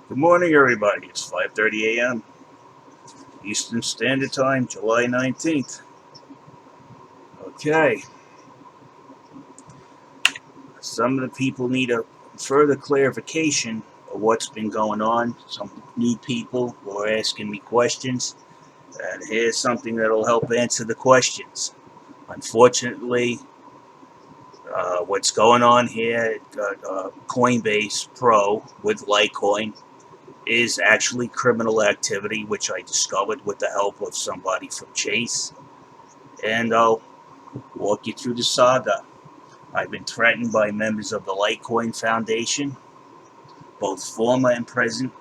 Good morning, everybody. It's 5:30 a.m. Eastern Standard Time, July 19th. Okay, some of the people need a further clarification of what's been going on. Some new people were asking me questions, and here's something that'll help answer the questions. Unfortunately, what's going on here at Coinbase Pro with Litecoin is actually criminal activity, which I discovered with the help of somebody from Chase. And I'll walk you through the saga. I've been threatened by members of the Litecoin Foundation, both former and present.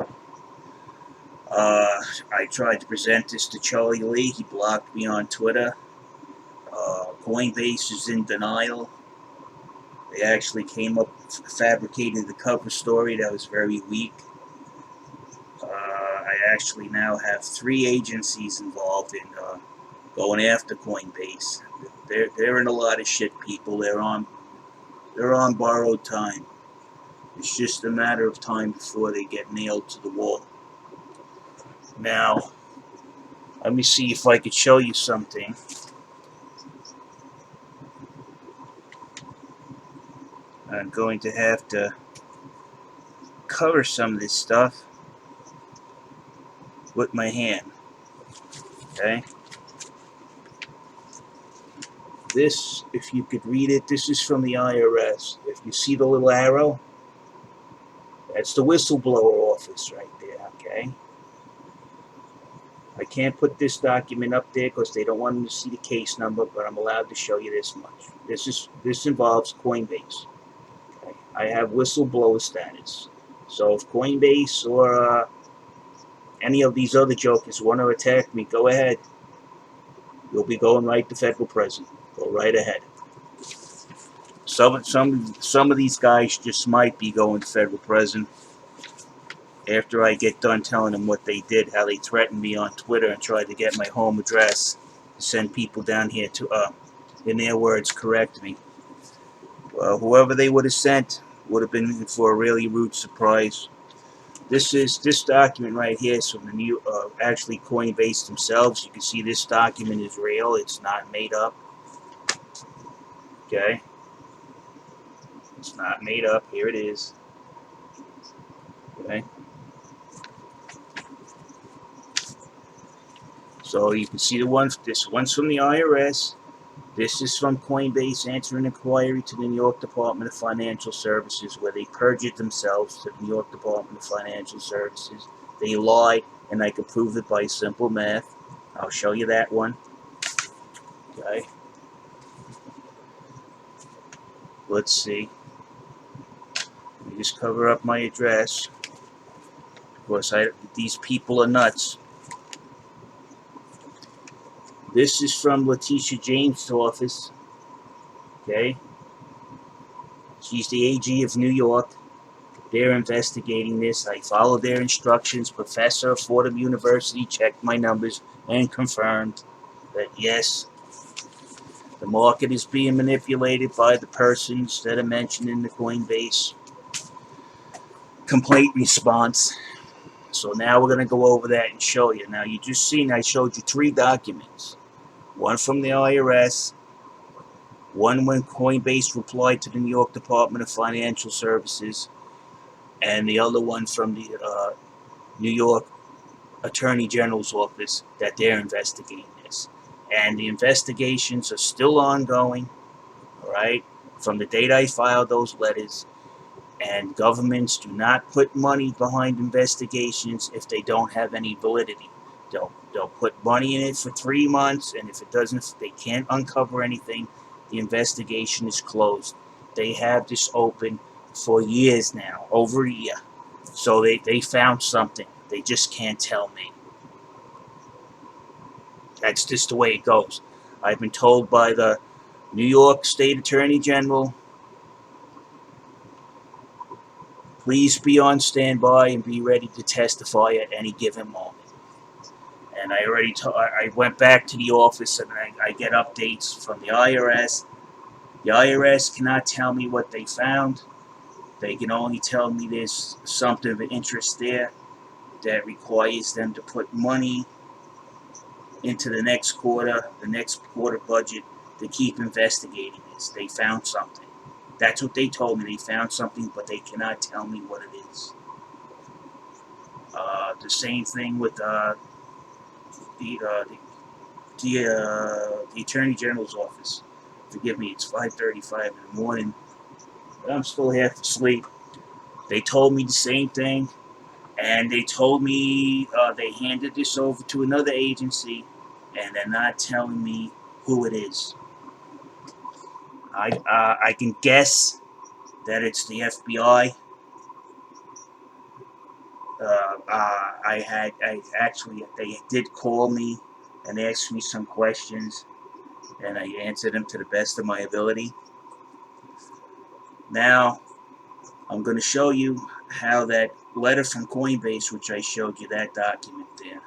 I tried to present this to Charlie Lee. He blocked me on Twitter. Coinbase is in denial. They actually came up fabricating the cover story that was very weak. I actually now have 3 agencies involved in going after Coinbase. They're in a lot of shit, people. They're on borrowed time. It's just a matter of time before they get nailed to the wall. Now, let me see if I could show you something. I'm going to have to cover some of this stuff with my hand. Okay? This, if you could read it, this is from the IRS. If you see the little arrow, that's the whistleblower office right there, okay? I can't put this document up there because they don't want them to see the case number, but I'm allowed to show you this much. This involves Coinbase. Okay? I have whistleblower status. So if Coinbase or any of these other jokers want to attack me, go ahead. You'll be going right to federal prison. Go right ahead. Some of these guys just might be going to federal prison after I get done telling them what they did, how they threatened me on Twitter and tried to get my home address to send people down here to, in their words, correct me. Well, whoever they would have sent would have been for a really rude surprise. This document right here is from the new, actually Coinbase themselves. You can see this document is real. It's not made up. Okay, it's not made up. Here it is. Okay. So you can see this one's from the IRS. This is from Coinbase answering an inquiry to the New York Department of Financial Services where they perjured themselves to the New York Department of Financial Services. They lied, and I can prove it by simple math. I'll show you that one. Okay. Let's see. Let me just cover up my address. Of course, these people are nuts. This is from Letitia James' office. Okay. She's the AG of New York. They're investigating this. I followed their instructions. Professor of Fordham University checked my numbers and confirmed that yes, the market is being manipulated by the persons that are mentioned in the Coinbase complaint response. So now we're going to go over that and show you. Now you just seen I showed you 3 documents. One from the IRS, one when Coinbase replied to the New York Department of Financial Services, and the other one from the New York Attorney General's office that they're investigating this. And the investigations are still ongoing, all right, from the date I filed those letters. And governments do not put money behind investigations if they don't have any validity. They'll put money in it for 3 months, and if they can't uncover anything, the investigation is closed. They have this open for years now, over a year. So they found something. They just can't tell me. That's just the way it goes. I've been told by the New York State Attorney General, please be on standby and be ready to testify at any given moment. And I went back to the office and I get updates from the IRS. The IRS cannot tell me what they found. They can only tell me there's something of interest there that requires them to put money into the next quarter budget to keep investigating this. They found something. That's what they told me. They found something, but they cannot tell me what it is. The same thing with the, uh, the Attorney General's office. Forgive me, it's 5:35 in the morning, but I'm still half asleep. They told me the same thing, and they told me they handed this over to another agency, and they're not telling me who it is. I can guess that it's the FBI. I actually, they did call me and ask me some questions, and I answered them to the best of my ability. Now, I'm going to show you how that letter from Coinbase, which I showed you, that document there.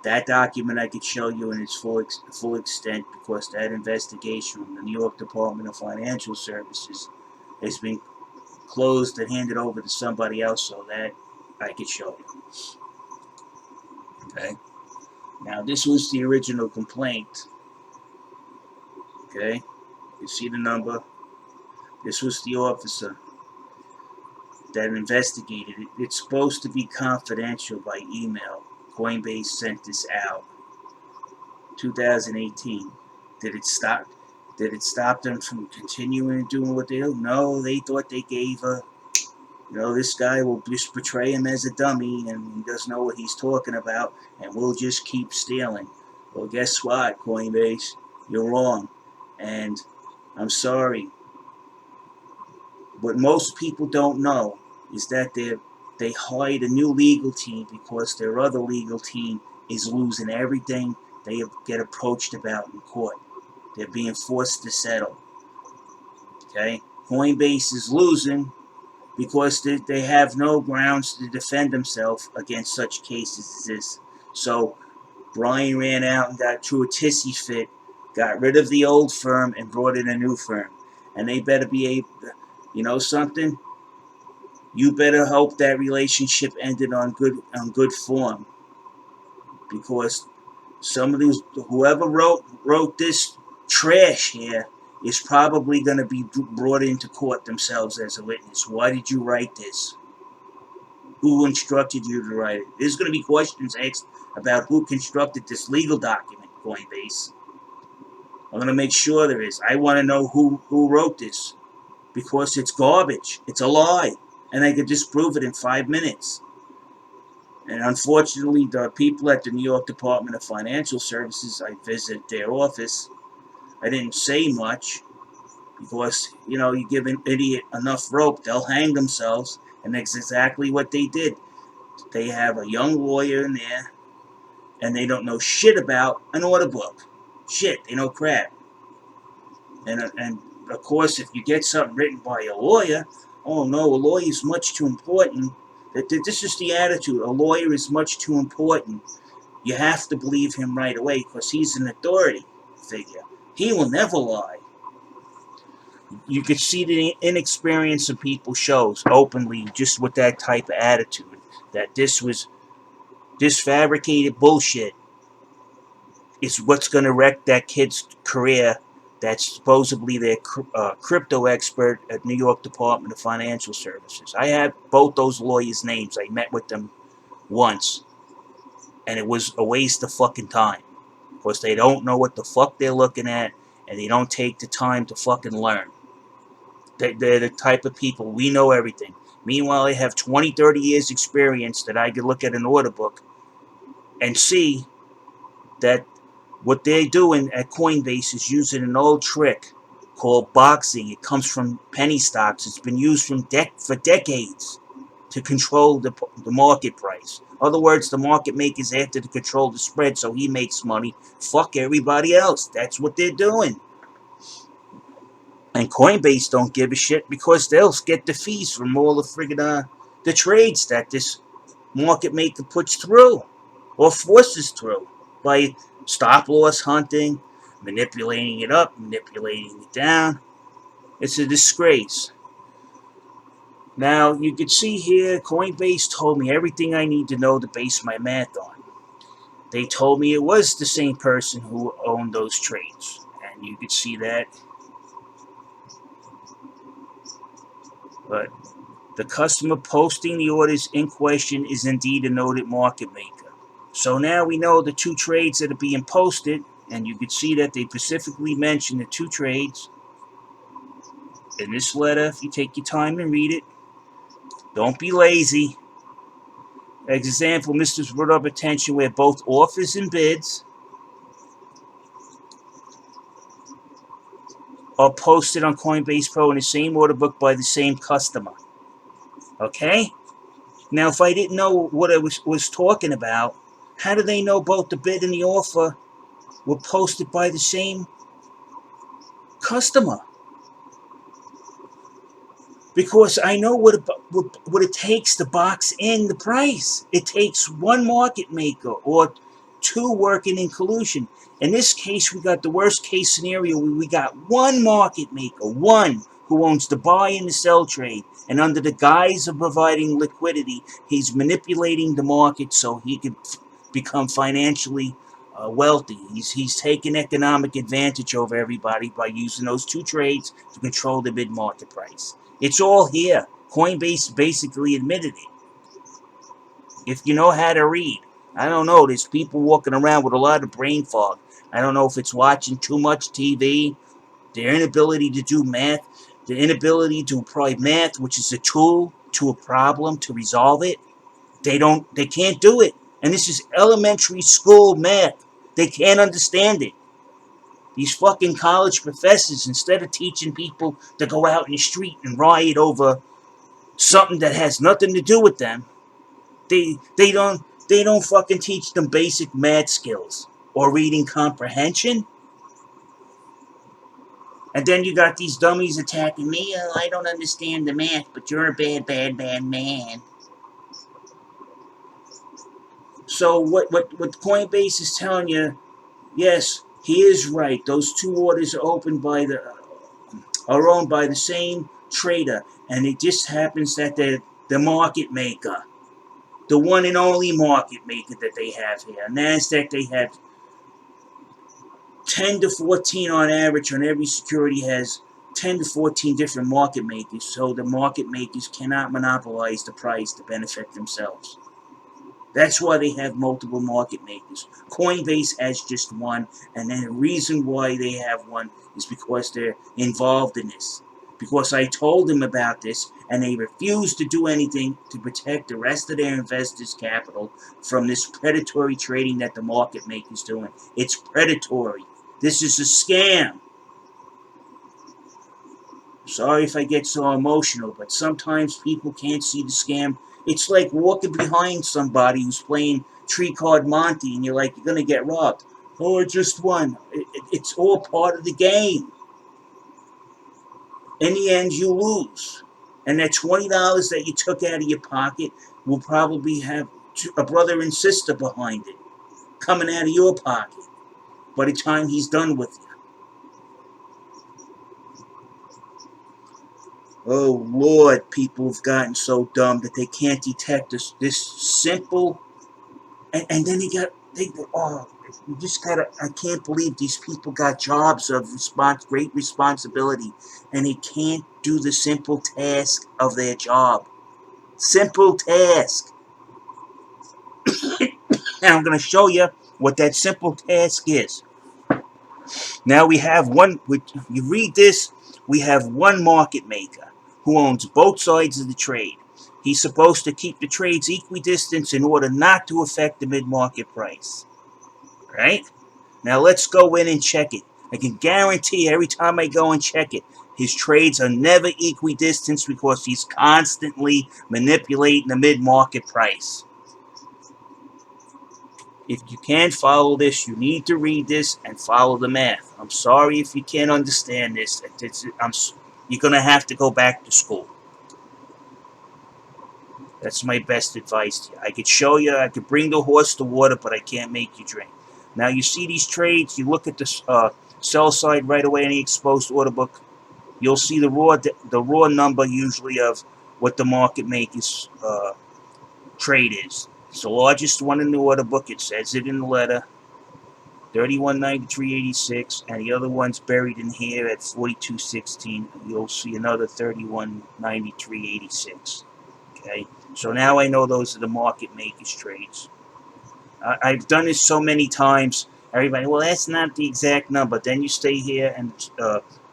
That document I could show you in its full extent because that investigation from the New York Department of Financial Services has been closed and handed over to somebody else, so that I could show you. Okay. Now this was the original complaint. Okay. You see the number. This was the officer that investigated it. It's supposed to be confidential by email. Coinbase sent this out. 2018. Did it stop? Did it stop them from continuing doing what they do? No, they thought they gave a, this guy will just portray him as a dummy and he doesn't know what he's talking about and we'll just keep stealing. Well, guess what, Coinbase? You're wrong. And I'm sorry. What most people don't know is that they hired a new legal team because their other legal team is losing everything they get approached about in court. They're being forced to settle. Okay? Coinbase is losing because they have no grounds to defend themselves against such cases as this. So Brian ran out and got through a tissy fit, got rid of the old firm and brought in a new firm. And they better be able, something? You better hope that relationship ended on good form, because some of these, whoever wrote this trash here is probably going to be brought into court themselves as a witness. Why did you write this? Who instructed you to write it? There's going to be questions asked about who constructed this legal document, Coinbase. I'm going to make sure there is. I want to know who wrote this, because it's garbage. It's a lie. And I could disprove it in 5 minutes. And unfortunately, the people at the New York Department of Financial Services, I visited their office. I didn't say much because, you give an idiot enough rope, they'll hang themselves. And that's exactly what they did. They have a young lawyer in there, and they don't know shit about an order book. Shit, they know crap. And of course, if you get something written by a lawyer, oh no, a lawyer is much too important. This is the attitude. A lawyer is much too important. You have to believe him right away because he's an authority figure. He will never lie. You could see the inexperience of people shows openly just with that type of attitude. That this fabricated bullshit is what's going to wreck that kid's career. That's supposedly their crypto expert at New York Department of Financial Services. I have both those lawyers' names. I met with them once, and it was a waste of fucking time because they don't know what the fuck they're looking at, and they don't take the time to fucking learn. They're the type of people, we know everything. Meanwhile, I have 20, 30 years experience that I could look at an order book and see that what they're doing at Coinbase is using an old trick called boxing. It comes from penny stocks. It's been used for decades to control the market price. In other words, the market maker's after to control the spread so he makes money. Fuck everybody else. That's what they're doing. And Coinbase don't give a shit because they'll get the fees from all the friggin' the trades that this market maker puts through or forces through by stop loss hunting, manipulating it up, manipulating it down. It's a disgrace. Now, you can see here, Coinbase told me everything I need to know to base my math on. They told me it was the same person who owned those trades. And you can see that. But the customer posting the orders in question is indeed a noted market maker. So now we know the two trades that are being posted, and you can see that they specifically mention the two trades in this letter. If you take your time and read it, don't be lazy. Example, Mr. brought up attention where both offers and bids are posted on Coinbase Pro in the same order book by the same customer. Okay? Now, if I didn't know what I was talking about, how do they know both the bid and the offer were posted by the same customer? Because I know what it takes to box in the price. It takes one market maker or two working in collusion. In this case, we got the worst case scenario where we got one market maker, one who owns the buy and the sell trade, and under the guise of providing liquidity, he's manipulating the market so he can become financially wealthy. He's taking economic advantage over everybody by using those two trades to control the mid-market price. It's all here. Coinbase basically admitted it. If you know how to read. I don't know. There's people walking around with a lot of brain fog. I don't know if it's watching too much TV, their inability to do math, their inability to apply math, which is a tool to a problem to resolve it. They can't do it. And this is elementary school math. They can't understand it. These fucking college professors, instead of teaching people to go out in the street and riot over something that has nothing to do with them, they don't fucking teach them basic math skills or reading comprehension. And then you got these dummies attacking me. Oh, I don't understand the math, but you're a bad man. So what Coinbase is telling you, yes, he is right. Those two orders are owned by the same trader, and it just happens that they're the market maker, the one and only market maker that they have here. Nasdaq, they have 10 to 14 on average on every security has 10 to 14 different market makers, so the market makers cannot monopolize the price to benefit themselves. That's why they have multiple market makers. Coinbase has just one, and then the reason why they have one is because they're involved in this. Because I told them about this, and they refuse to do anything to protect the rest of their investors' capital from this predatory trading that the market maker's doing. It's predatory. This is a scam. Sorry if I get so emotional, but sometimes people can't see the scam. It's like walking behind somebody who's playing Tree Card Monte, and you're like, you're going to get robbed. Oh, I just won. It's all part of the game. In the end, you lose. And that $20 that you took out of your pocket will probably have a brother and sister behind it, coming out of your pocket by the time he's done with you. Oh Lord, people have gotten so dumb that they can't detect this simple, and then you just gotta. I can't believe these people got jobs of great responsibility, and they can't do the simple task of their job. Simple task. Now I'm gonna show you what that simple task is. Now we have one. You read this. We have one market maker who owns both sides of the trade. He's supposed to keep the trades equidistant in order not to affect the mid-market price. Right? Now let's go in and check it. I can guarantee every time I go and check it, his trades are never equidistant because he's constantly manipulating the mid-market price. If you can't follow this, you need to read this and follow the math. I'm sorry if you can't understand this. You're going to have to go back to school. That's my best advice to you. I could show you, I could bring the horse to water, but I can't make you drink. Now you see these trades, you look at the sell side right away in the exposed order book. You'll see the raw number usually of what the market maker's trade is. It's the largest one in the order book. It says it in the letter. 31.9386, and the other one's buried in here at 42.16. You'll see another 31.9386. Okay, so now I know those are the market makers trades. I've done this so many times. Everybody, well, that's not the exact number. Then you stay here, and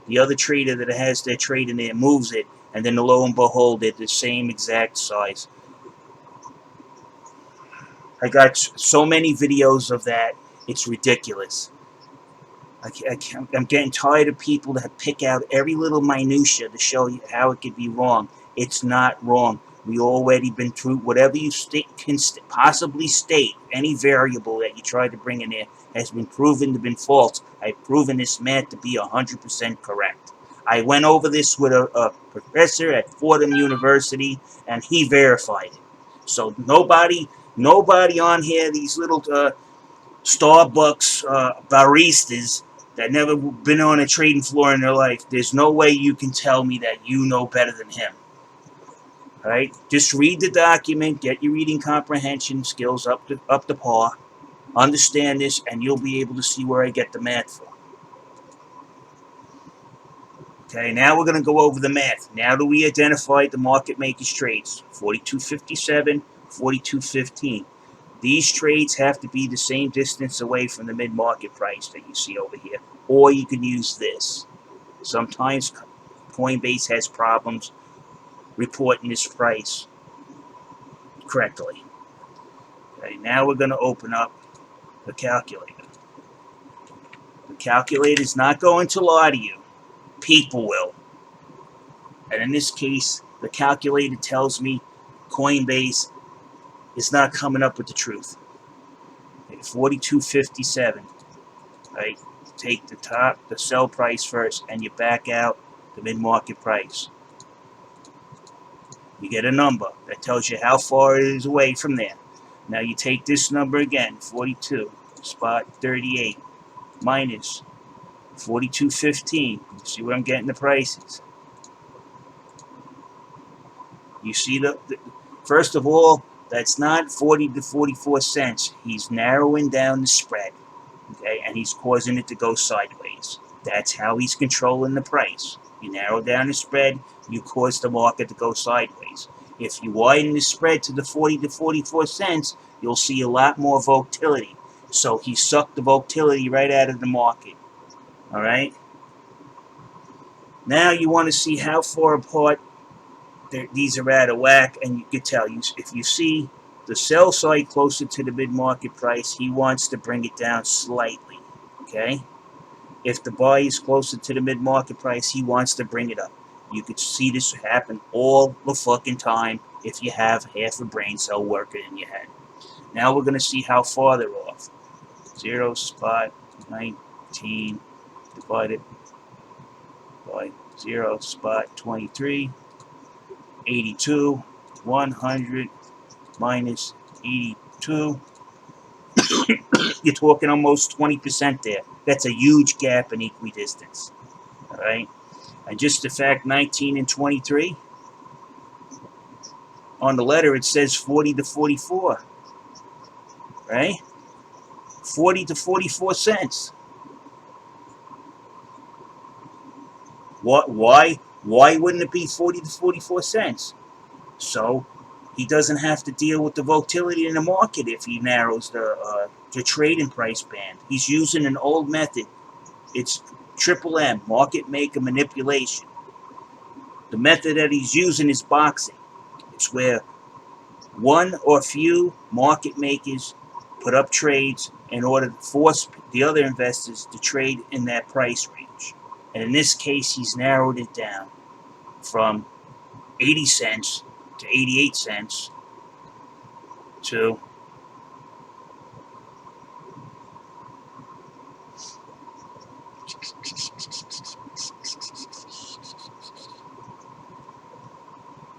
the other trader that has their trade in there moves it, and then lo and behold, they're the same exact size. I got so many videos of that. It's ridiculous. I'm getting tired of people that pick out every little minutia to show you how it could be wrong. It's not wrong. We already been through whatever you can possibly state. Any variable that you try to bring in there has been proven to be false. I've proven this math to be 100% correct. I went over this with a professor at Fordham University, and he verified it. So nobody on here, these little Starbucks baristas that never been on a trading floor in their life, there's no way you can tell me that you know better than him. All right? Just read the document, get your reading comprehension skills up to par, understand this, and you'll be able to see where I get the math from. Okay, now we're going to go over the math. Now that we identified the market makers trades, 42.57, 42.15. These trades have to be the same distance away from the mid-market price that you see over here. Or you can use this. Sometimes Coinbase has problems reporting this price correctly. Okay, now we're going to open up the calculator. The calculator is not going to lie to you. People will. And in this case, the calculator tells me Coinbase is not coming up with the truth. Okay, 42.57. Right? Take the sell price first, and you back out the mid-market price. You get a number that tells you how far it is away from there. Now you take this number again, 42.38 minus 42.15. See where I'm getting the prices? You see first of all, that's not 40 to 44 cents. He's narrowing down the spread. Okay, and he's causing it to go sideways. That's how he's controlling the price. You narrow down the spread, you cause the market to go sideways. If you widen the spread to the 40 to 44 cents, you'll see a lot more volatility. So he sucked the volatility right out of the market. All right? Now you want to see how far apart these are out of whack, and you can tell. If you see the sell side closer to the mid-market price, he wants to bring it down slightly, okay? If the buy is closer to the mid-market price, he wants to bring it up. You could see this happen all the fucking time if you have half a brain cell working in your head. Now we're going to see how far they're off. 0.19 divided by 0.23, 82, 100 minus 82. You're talking almost 20% there. That's a huge gap in equidistance. All right? And just the fact 19 and 23, on the letter it says 40 to 44. Right? 40 to 44 cents. Why wouldn't it be 40 to 44 cents? So he doesn't have to deal with the volatility in the market if he narrows the trading price band. He's using an old method. It's M, market maker manipulation. The method that he's using is boxing. It's where one or few market makers put up trades in order to force the other investors to trade in that price range. And in this case, he's narrowed it down from 80 cents to 88 cents to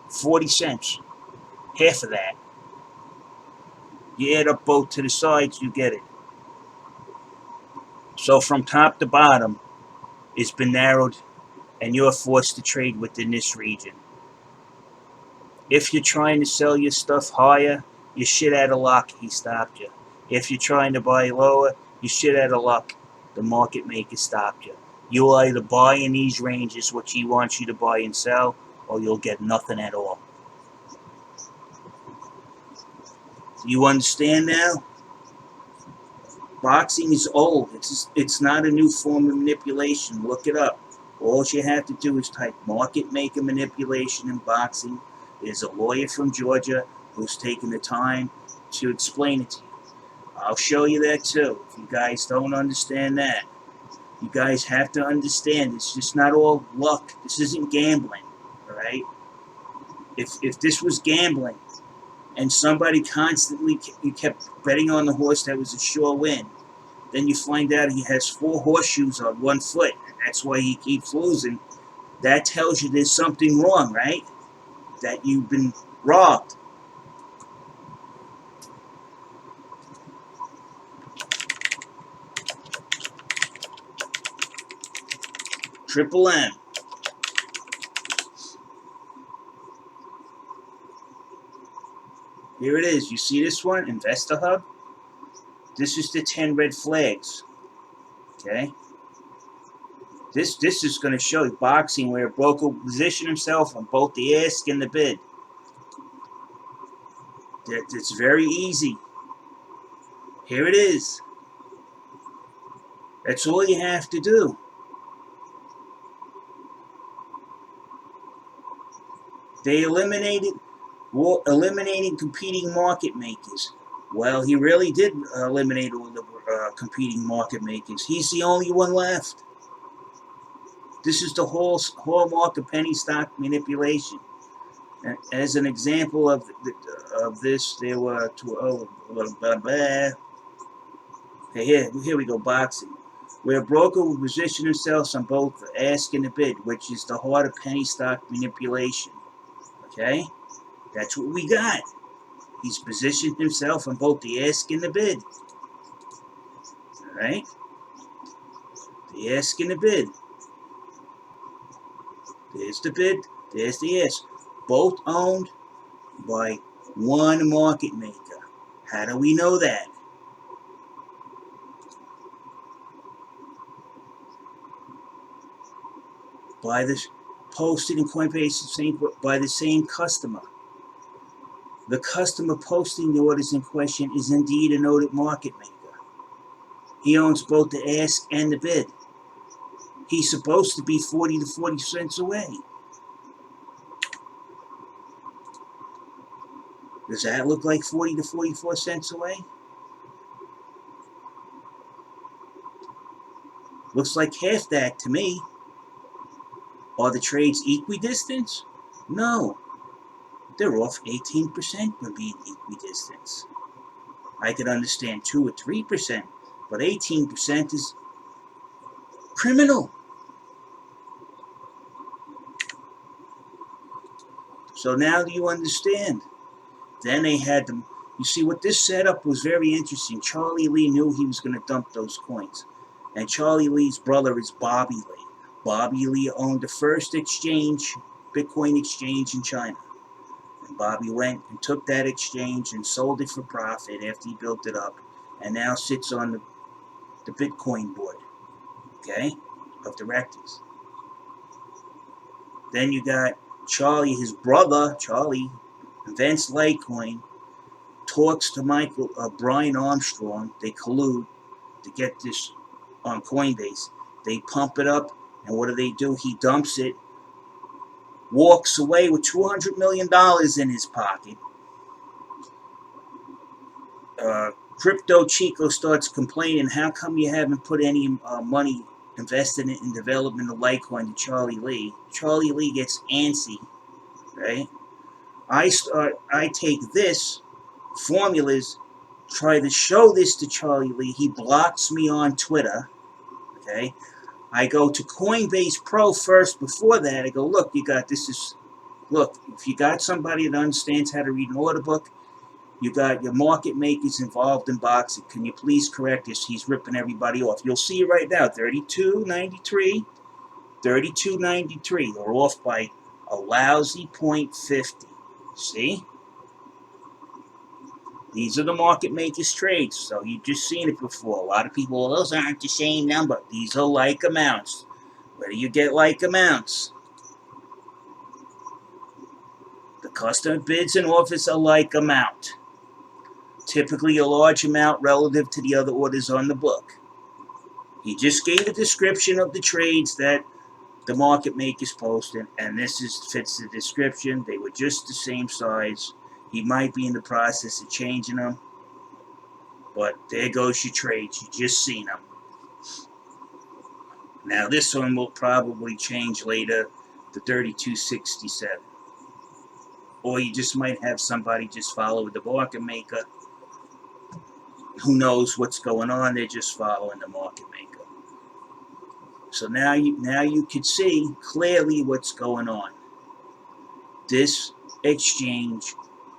40 cents. Half of that. You add up both to the sides, you get it. So from top to bottom, it's been narrowed, and you're forced to trade within this region. If you're trying to sell your stuff higher, you're shit out of luck. He stopped you. If you're trying to buy lower, you're shit out of luck. The market maker stopped you. You'll either buy in these ranges, which he wants you to buy and sell, or you'll get nothing at all. You understand now? Boxing is old. It's not a new form of manipulation. Look it up. All you have to do is type market maker manipulation in boxing. There's a lawyer from Georgia who's taken the time to explain it to you. I'll show you that too. If you guys don't understand that, you guys have to understand it's just not all luck. This isn't gambling, all right? If this was gambling and somebody constantly you kept betting on the horse that was a sure win, then you find out he has 4 horseshoes on 1 foot, and that's why he keeps losing. That tells you there's something wrong, right? That you've been robbed. Triple M. Here it is. You see this one? Investor Hub? This is the 10 red flags. Okay? This is going to show you boxing where a broker will position himself on both the ask and the bid. It's very easy. Here it is. That's all you have to do. They eliminating competing market makers. Well, he really did eliminate all the competing market makers. He's the only one left. This is the hallmark of penny stock manipulation. And as an example of this, there were here we go, boxing, where a broker will position himself on both the ask and the bid, which is the heart of penny stock manipulation. Okay, that's what we got. He's positioned himself on both the ask and the bid. All right, the ask and the bid. There's the bid, there's the ask. Both owned by one market maker. How do we know that? By this posted in Coinbase by the same customer. The customer posting the orders in question is indeed a noted market maker. He owns both the ask and the bid. He's supposed to be 40 to 40 cents away. Does that look like 40 to 44 cents away? Looks like half that to me. Are the trades equidistant? No. They're off 18% from being equidistant. I could understand 2 or 3%, but 18% is criminal. So now do you understand? Then they had them. You see, what this setup was very interesting. Charlie Lee knew he was going to dump those coins. And Charlie Lee's brother is Bobby Lee. Bobby Lee owned the first exchange, Bitcoin exchange in China. And Bobby went and took that exchange and sold it for profit after he built it up. And now sits on the Bitcoin board, okay, of directors. Then you got Charlie, his brother, Charlie, invents Litecoin, talks to Brian Armstrong. They collude to get this on Coinbase. They pump it up, and what do? He dumps it, walks away with $200 million in his pocket. Crypto Chico starts complaining, how come you haven't put any money invested in development of Litecoin to Charlie Lee? Charlie Lee gets antsy, right? I take this formulas, try to show this to Charlie Lee. He blocks me on Twitter, okay? I go to Coinbase Pro first. Before that, I go, look, you got this. Look, if you got somebody that understands how to read an order book, you got your market makers involved in boxing. Can you please correct this? He's ripping everybody off. You'll see right now, 32.93, 32.93. They're off by a lousy 0.50. See? These are the market makers trades. So you've just seen it before. A lot of people, well, those aren't the same number. These are like amounts. Where do you get like amounts? The customer bids and offers a like amount. Typically a large amount relative to the other orders on the book. He just gave a description of the trades that the market makers posted, and this fits the description. They were just the same size. He might be in the process of changing them, but there goes your trades. You just seen them. Now this one will probably change later to 3267. Or you just might have somebody just follow the market maker. Who knows what's going on? They're just following the market maker. So now you can see clearly what's going on. This exchange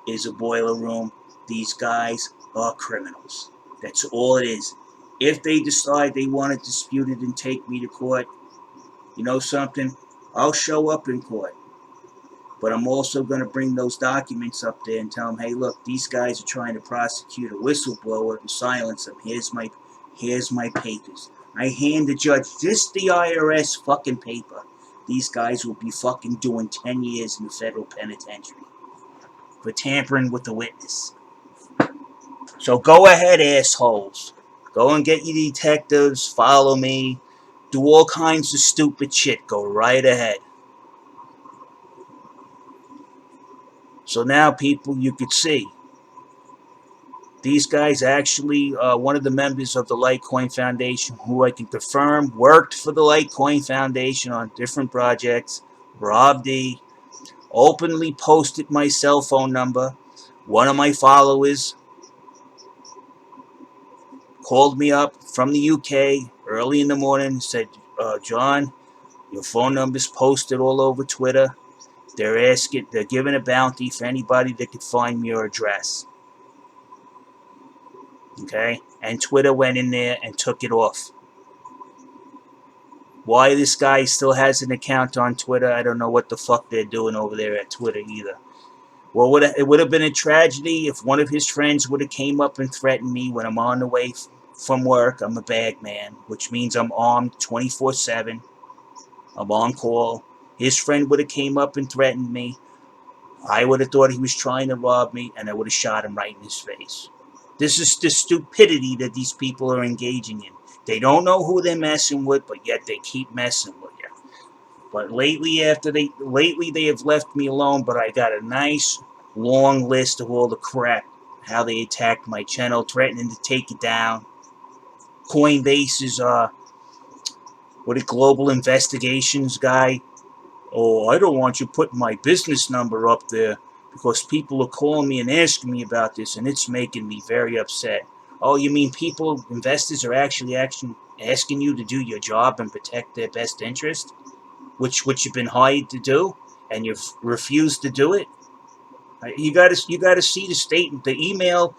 is a boiler room. These guys are criminals. That's all it is. If they decide they want to dispute it and take me to court, you know something? I'll show up in court. But I'm also going to bring those documents up there and tell them, hey, look, these guys are trying to prosecute a whistleblower and silence him. Here's my papers. I hand the judge just the IRS fucking paper. These guys will be fucking doing 10 years in the federal penitentiary for tampering with the witness. So go ahead, assholes. Go and get your detectives, follow me, do all kinds of stupid shit. Go right ahead. So now, people, you could see these guys actually, one of the members of the Litecoin Foundation, who I can confirm worked for the Litecoin Foundation on different projects, Rob D, openly posted my cell phone number. One of my followers called me up from the UK early in the morning and said, John, your phone number's posted all over Twitter. They're giving a bounty for anybody that could find your address. Okay? And Twitter went in there and took it off. Why this guy still has an account on Twitter, I don't know what the fuck they're doing over there at Twitter either. Well, it would have been a tragedy if one of his friends would have came up and threatened me when I'm on the way from work. I'm a bag man, which means I'm armed 24/7. I'm on call. His friend would have came up and threatened me. I would have thought he was trying to rob me, and I would have shot him right in his face. This is the stupidity that these people are engaging in. They don't know who they're messing with, but yet they keep messing with you. But lately they have left me alone, but I got a nice long list of all the crap, how they attacked my channel, threatening to take it down. Coinbase's global investigations guy. Oh, I don't want you putting my business number up there because people are calling me and asking me about this, and it's making me very upset. Oh, you mean investors are actually asking you to do your job and protect their best interest, which you've been hired to do, and you've refused to do it? You got to see the statement. The email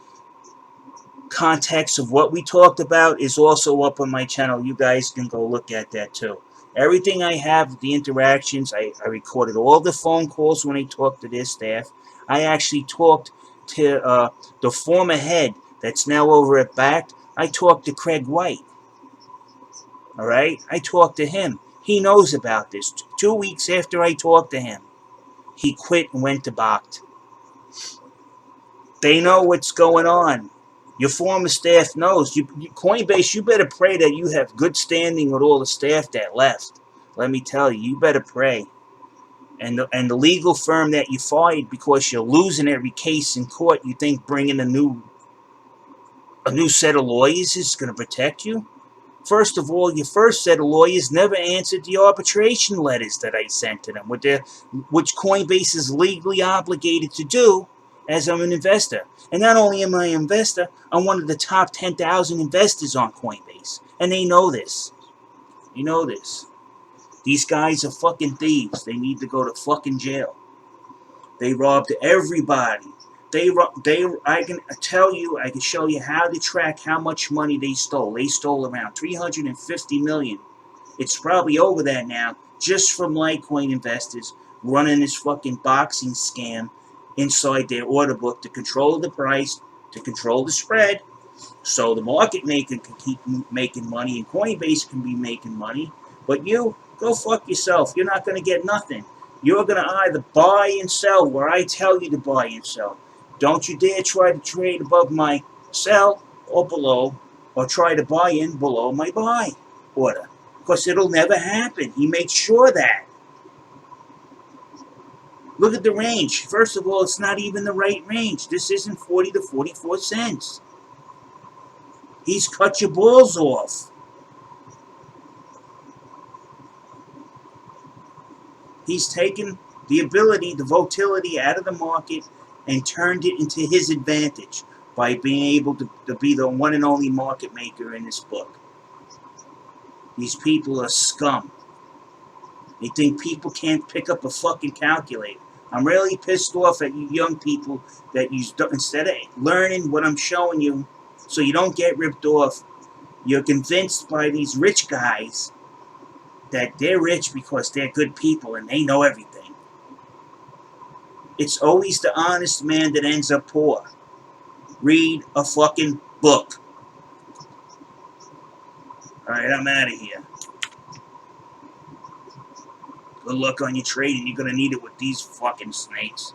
context of what we talked about is also up on my channel. You guys can go look at that too. Everything I have, the interactions, I recorded all the phone calls when I talked to their staff. I actually talked to the former head that's now over at BACT. I talked to Craig White. All right? I talked to him. He knows about this. 2 weeks after I talked to him, he quit and went to BACT. They know what's going on. Your former staff knows. Coinbase, you better pray that you have good standing with all the staff that left. Let me tell you, you better pray. And the legal firm that you fired because you're losing every case in court, you think bringing a new set of lawyers is going to protect you? First of all, your first set of lawyers never answered the arbitration letters that I sent to them, which Coinbase is legally obligated to do as I'm an investor. And not only am I an investor, I'm one of the top 10,000 investors on Coinbase. And they know this. You know this. These guys are fucking thieves. They need to go to fucking jail. They robbed everybody. I can tell you, I can show you how to track how much money they stole. They stole around $350 million. It's probably over that now, just from Litecoin investors running this fucking boxing scam inside their order book to control the price, to control the spread, so the market maker can keep making money and Coinbase can be making money. But you, go fuck yourself. You're not going to get nothing. You're going to either buy and sell where I tell you to buy and sell. Don't you dare try to trade above my sell or below, or try to buy in below my buy order. Because it'll never happen. He made sure that. Look at the range. First of all, it's not even the right range. This isn't 40 to 44 cents. He's cut your balls off. He's taken the ability, the volatility out of the market and turned it into his advantage by being able to be the one and only market maker in this book. These people are scum. They think people can't pick up a fucking calculator. I'm really pissed off at you young people that you, instead of learning what I'm showing you so you don't get ripped off, you're convinced by these rich guys that they're rich because they're good people and they know everything. It's always the honest man that ends up poor. Read a fucking book. Alright, I'm out of here. Good luck on your trading. You're going to need it with these fucking snakes.